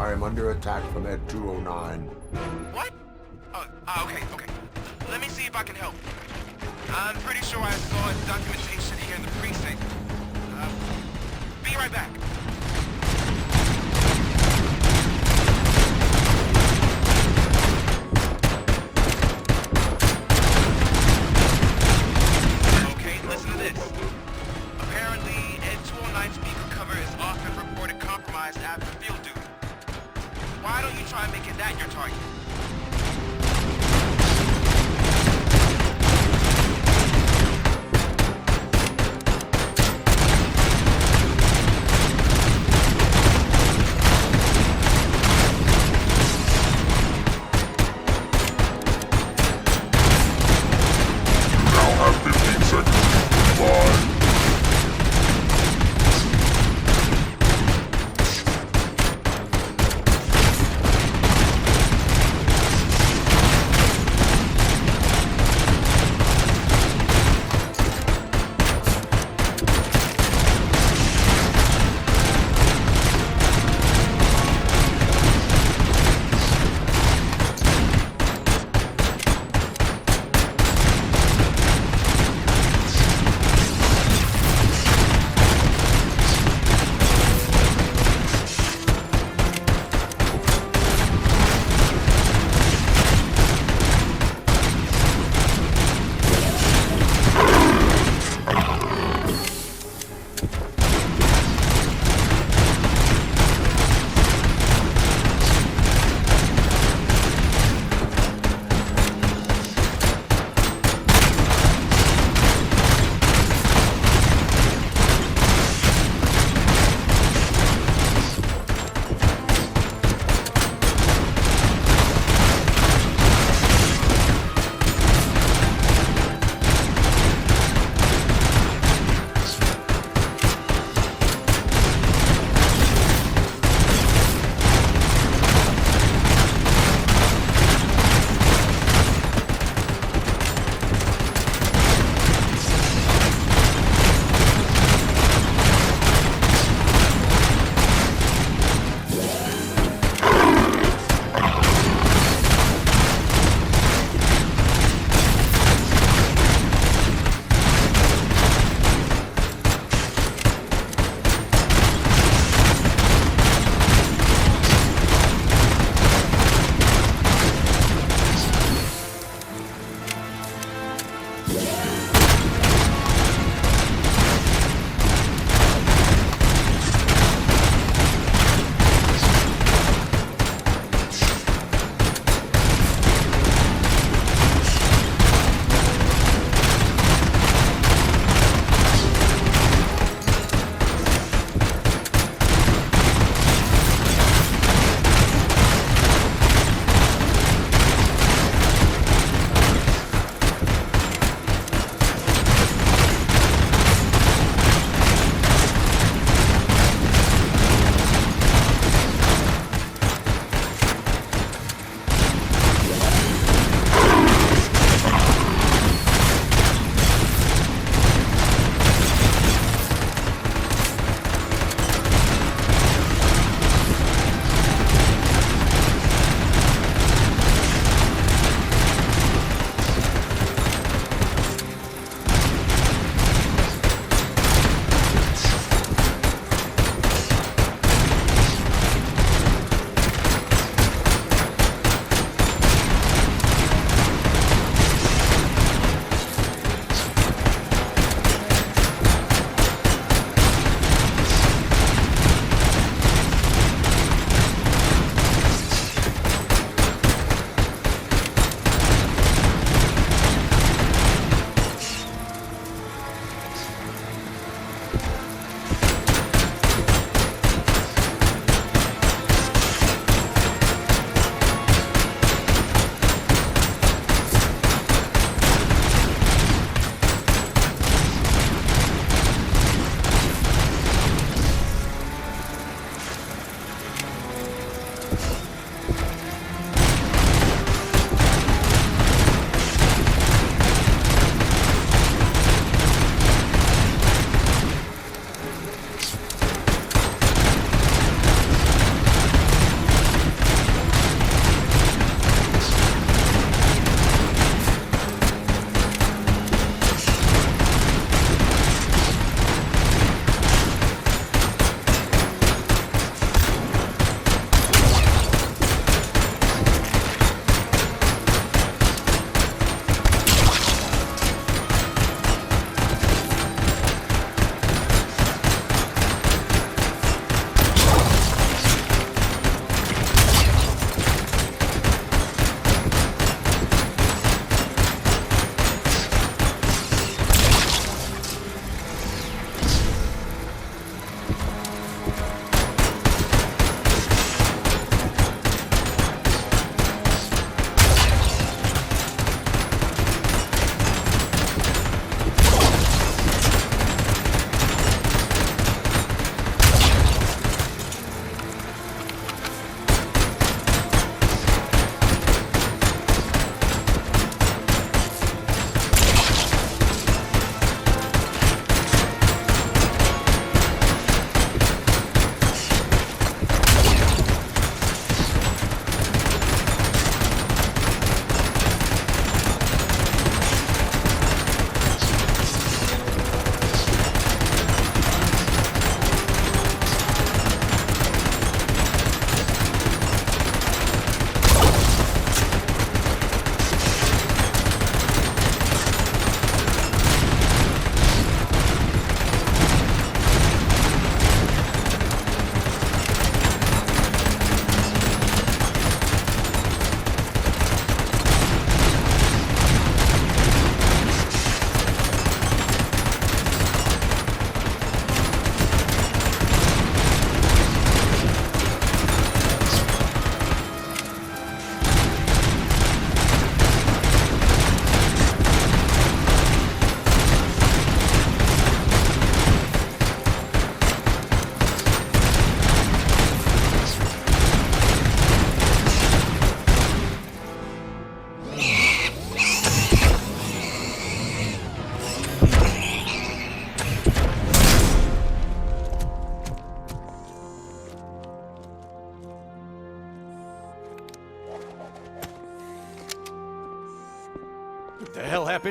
I am under attack from Ed 209. What? Okay. Let me see if I can help. I'm pretty sure I saw documentation here in the precinct. Be right back. Okay, listen to this. Apparently, Ed 209 speaker cover is often reported compromised after field duty. Why don't you try making that your target?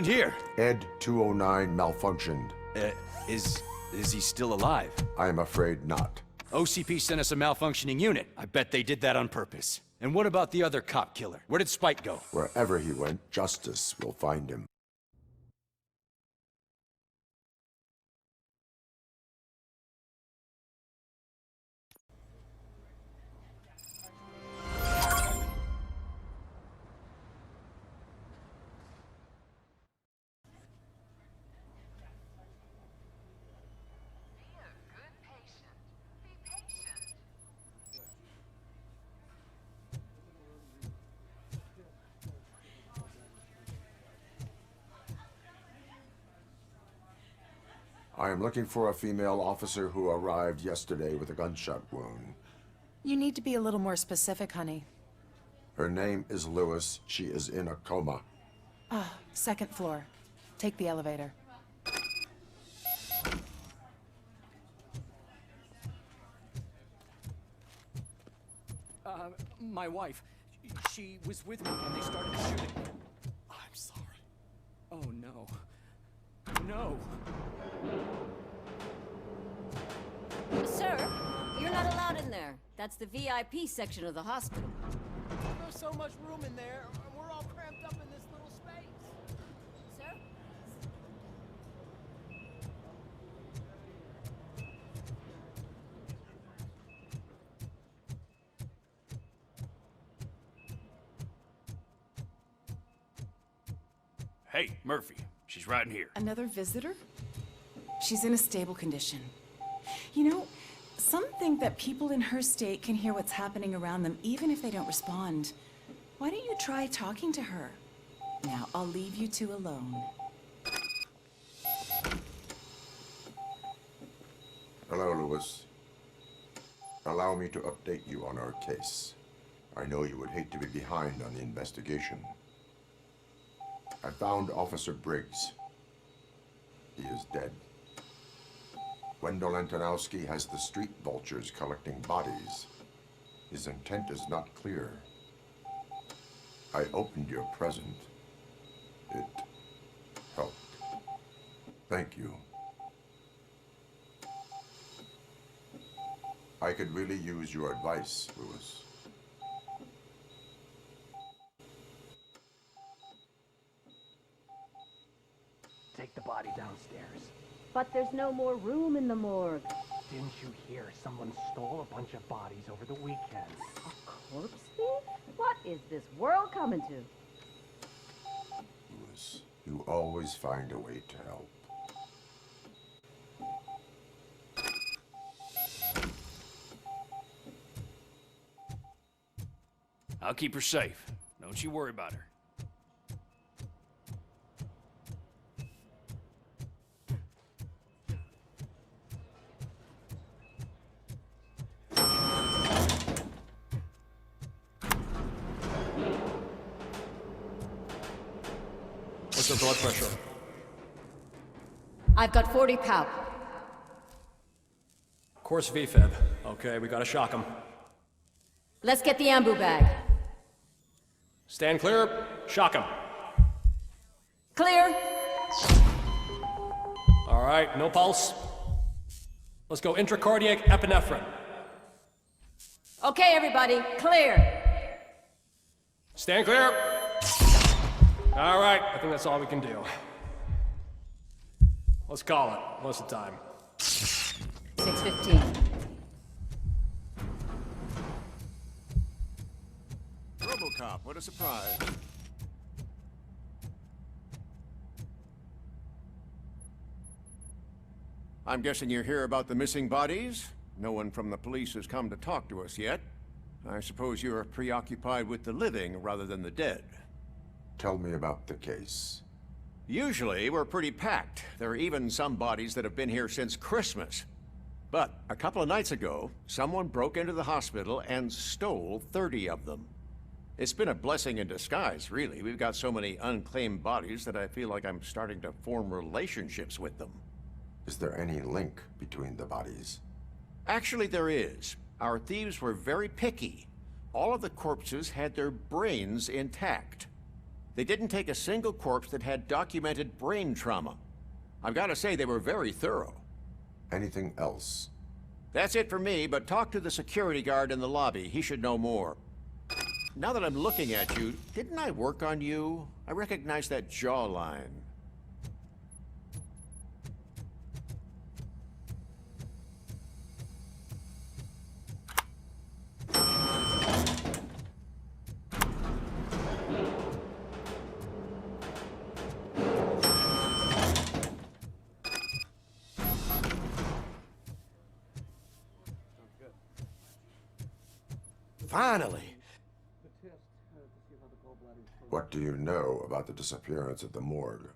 happened here? Ed 209 malfunctioned. Is he still alive? I am afraid not. OCP sent us a malfunctioning unit. I bet they did that on purpose. And what about the other cop killer? Where did Spike go? Wherever he went, justice will find him. I am looking for a female officer who arrived yesterday with a gunshot wound. You need to be a little more specific, honey. Her name is Lewis. She is in a coma. Second floor. Take the elevator. My wife. She was with me when they started shooting. I'm sorry. Oh, no. No. Sir, you're not allowed in there. That's the VIP section of the hospital. There's so much room in there, and we're all cramped up in this little space. Sir? Hey, Murphy. She's right in here. Another visitor? She's in a stable condition. You know, some think that people in her state can hear what's happening around them even if they don't respond. Why don't you try talking to her? Now, I'll leave you two alone. Hello, Lewis. Allow me to update you on our case. I know you would hate to be behind on the investigation. I found Officer Briggs. He is dead. Wendell Antonowski has the street vultures collecting bodies. His intent is not clear. I opened your present. It helped. Thank you. I could really use your advice, Lewis. Take the body downstairs. But there's no more room in the morgue. Didn't you hear someone stole a bunch of bodies over the weekend? A corpse thief? What is this world coming to? Lewis, you always find a way to help. I'll keep her safe. Don't you worry about her. What's her blood pressure? I've got 40 pow. Course VFib. Okay, we gotta shock him. Let's get the ambu bag. Stand clear. Shock him. Clear. All right, no pulse. Let's go intracardiac epinephrine. Okay, everybody, clear. Stand clear. All right, I think that's all we can do. Let's call it. What's the time? 6:15. Robocop, what a surprise. I'm guessing you're here about the missing bodies? No one from the police has come to talk to us yet. I suppose you're preoccupied with the living rather than the dead. Tell me about the case. Usually, we're pretty packed. There are even some bodies that have been here since Christmas. But a couple of nights ago, someone broke into the hospital and stole 30 of them. It's been a blessing in disguise, really. We've got so many unclaimed bodies that I feel like I'm starting to form relationships with them. Is there any link between the bodies? Actually, there is. Our thieves were very picky. All of the corpses had their brains intact. They didn't take a single corpse that had documented brain trauma. I've got to say, they were very thorough. Anything else? That's it for me, but talk to the security guard in the lobby. He should know more. Now that I'm looking at you, didn't I work on you? I recognize that jawline. Finally! What do you know about the disappearance at the morgue?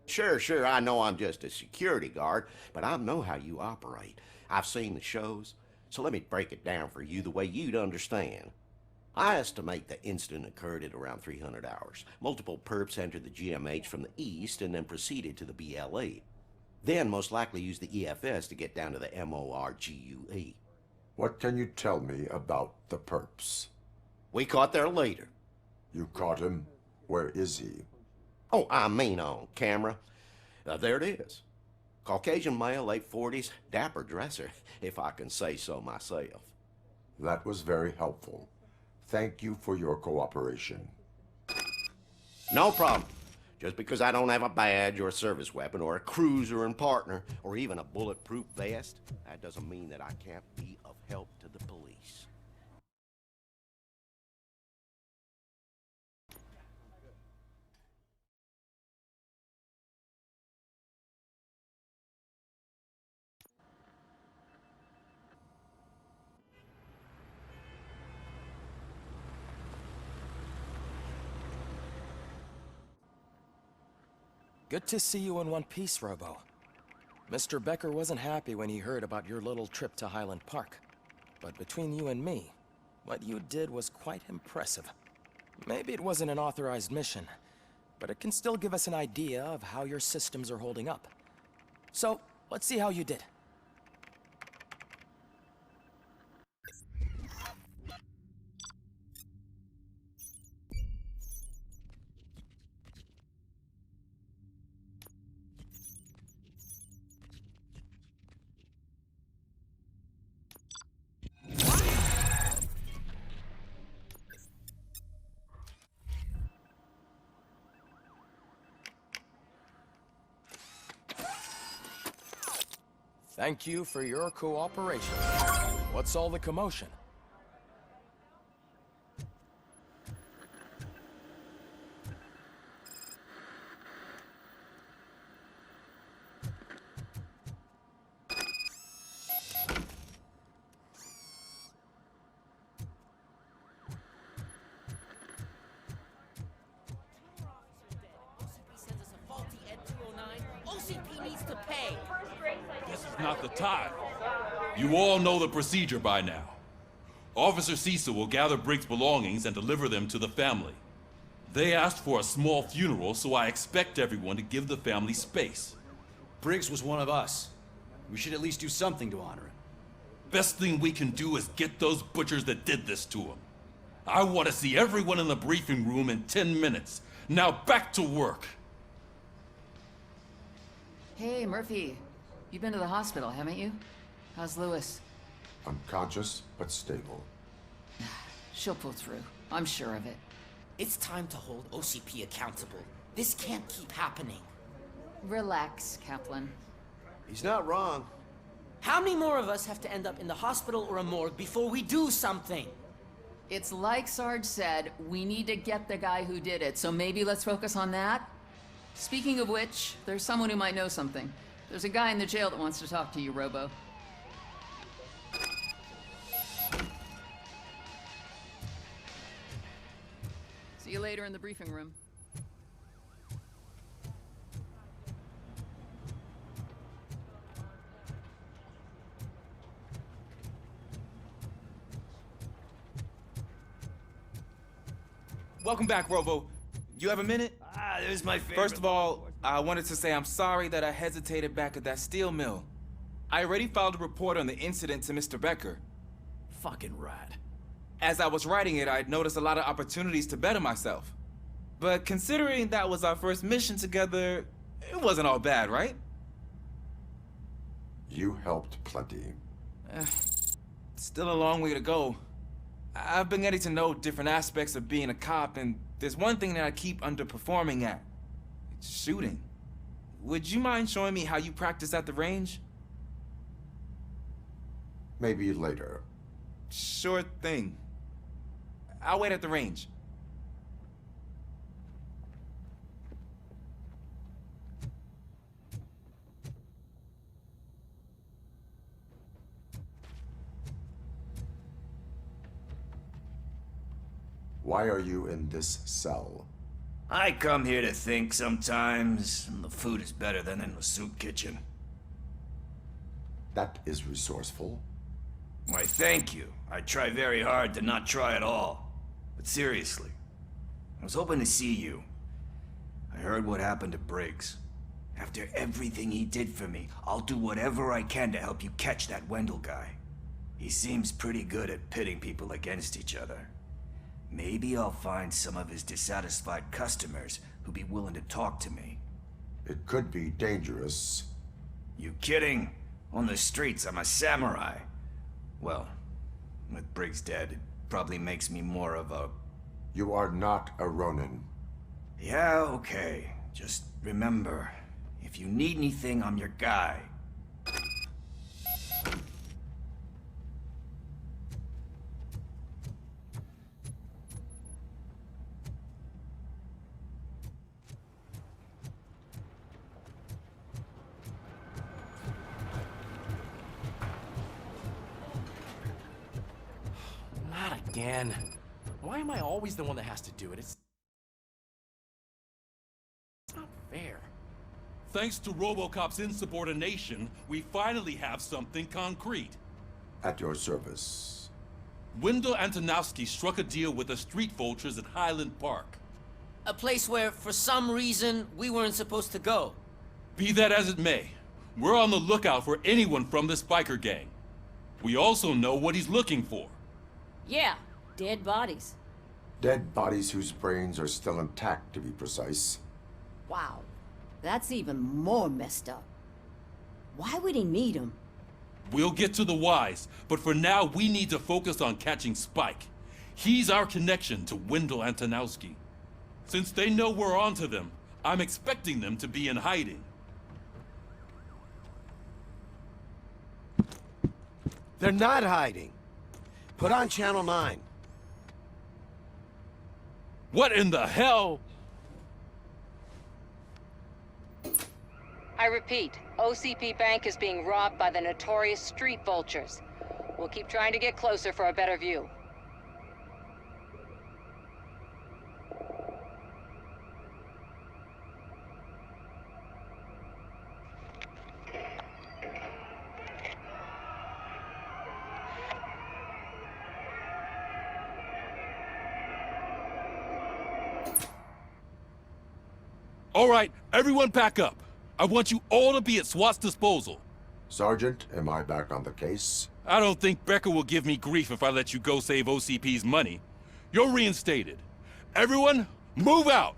Sure, I know I'm just a security guard, but I know how you operate. I've seen the shows, so let me break it down for you the way you'd understand. I estimate the incident occurred at around 300 hours. Multiple perps entered the GMH from the east and then proceeded to the BLE. Then most likely used the EFS to get down to the MORGUE. What can you tell me about the perps? We caught their leader. You caught him? Where is he? Oh, I mean on camera. There it is. Caucasian male, late 40s, dapper dresser, if I can say so myself. That was very helpful. Thank you for your cooperation. No problem. Just because I don't have a badge or a service weapon or a cruiser and partner or even a bulletproof vest, that doesn't mean that I can't be of help to the police. Good to see you in one piece, Robo. Mr. Becker wasn't happy when he heard about your little trip to Highland Park. But between you and me, what you did was quite impressive. Maybe it wasn't an authorized mission, but it can still give us an idea of how your systems are holding up. So, let's see how you did. Thank you for your cooperation. What's all the commotion? OCP needs to pay. This is not the time. You all know the procedure by now. Officer Cecil will gather Briggs' belongings and deliver them to the family. They asked for a small funeral, so I expect everyone to give the family space. Briggs was one of us. We should at least do something to honor him. Best thing we can do is get those butchers that did this to him. I want to see everyone in the briefing room in 10 minutes. Now back to work. Hey, Murphy. You've been to the hospital, haven't you? How's Lewis? Unconscious, but stable. She'll pull through. I'm sure of it. It's time to hold OCP accountable. This can't keep happening. Relax, Kaplan. He's not wrong. How many more of us have to end up in the hospital or a morgue before we do something? It's like Sarge said, we need to get the guy who did it, so maybe let's focus on that? Speaking of which, there's someone who might know something. There's a guy in the jail that wants to talk to you, Robo. See you later in the briefing room. Welcome back, Robo. You have a minute? This is my favorite. First of all, I wanted to say I'm sorry that I hesitated back at that steel mill. I already filed a report on the incident to Mr. Becker. Fucking rat. As I was writing it, I'd noticed a lot of opportunities to better myself. But considering that was our first mission together, it wasn't all bad, right? You helped plenty. Still a long way to go. I've been getting to know different aspects of being a cop, and there's one thing that I keep underperforming at. It's shooting. Would you mind showing me how you practice at the range? Maybe later. Sure thing. I'll wait at the range. Why are you in this cell? I come here to think sometimes, and the food is better than in the soup kitchen. That is resourceful. Why, thank you. I try very hard to not try at all. But seriously, I was hoping to see you. I heard what happened to Briggs. After everything he did for me, I'll do whatever I can to help you catch that Wendell guy. He seems pretty good at pitting people against each other. Maybe I'll find some of his dissatisfied customers who'd be willing to talk to me. It could be dangerous. You kidding? On the streets, I'm a samurai. Well, with Briggs dead, it probably makes me more of a... You are not a Ronin. Yeah, okay. Just remember, if you need anything, I'm your guy. Not again. Why am I always the one that has to do it? It's not fair. Thanks to Robocop's insubordination, we finally have something concrete. At your service. Wendell Antonowski struck a deal with the street vultures at Highland Park. A place where, for some reason, we weren't supposed to go. Be that as it may, we're on the lookout for anyone from this biker gang. We also know what he's looking for. Yeah, dead bodies. Dead bodies whose brains are still intact, to be precise. Wow, that's even more messed up. Why would he need them? We'll get to the whys, but for now we need to focus on catching Spike. He's our connection to Wendell Antonowski. Since they know we're onto them, I'm expecting them to be in hiding. They're not hiding. Put on Channel 9. What in the hell? I repeat, OCP Bank is being robbed by the notorious street vultures. We'll keep trying to get closer for a better view. All right, everyone back up. I want you all to be at SWAT's disposal. Sergeant, am I back on the case? I don't think Becker will give me grief if I let you go save OCP's money. You're reinstated. Everyone, move out!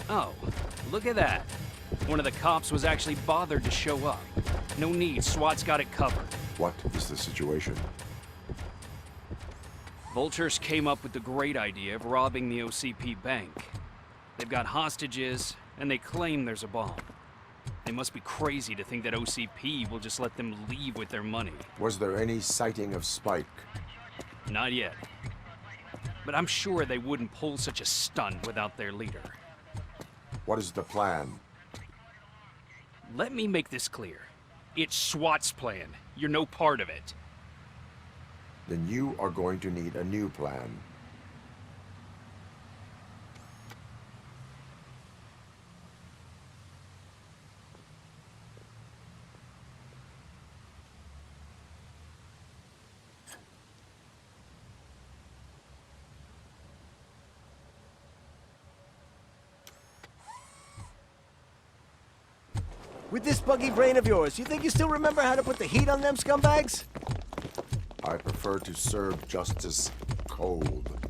Oh, look at that. One of the cops was actually bothered to show up. No need, SWAT's got it covered. What is the situation? Vultures came up with the great idea of robbing the OCP bank. They've got hostages, and they claim there's a bomb. They must be crazy to think that OCP will just let them leave with their money. Was there any sighting of Spike? Not yet. But I'm sure they wouldn't pull such a stunt without their leader. What is the plan? Let me make this clear. It's SWAT's plan. You're no part of it. Then you are going to need a new plan. With this buggy brain of yours, you think you still remember how to put the heat on them scumbags? I prefer to serve justice cold.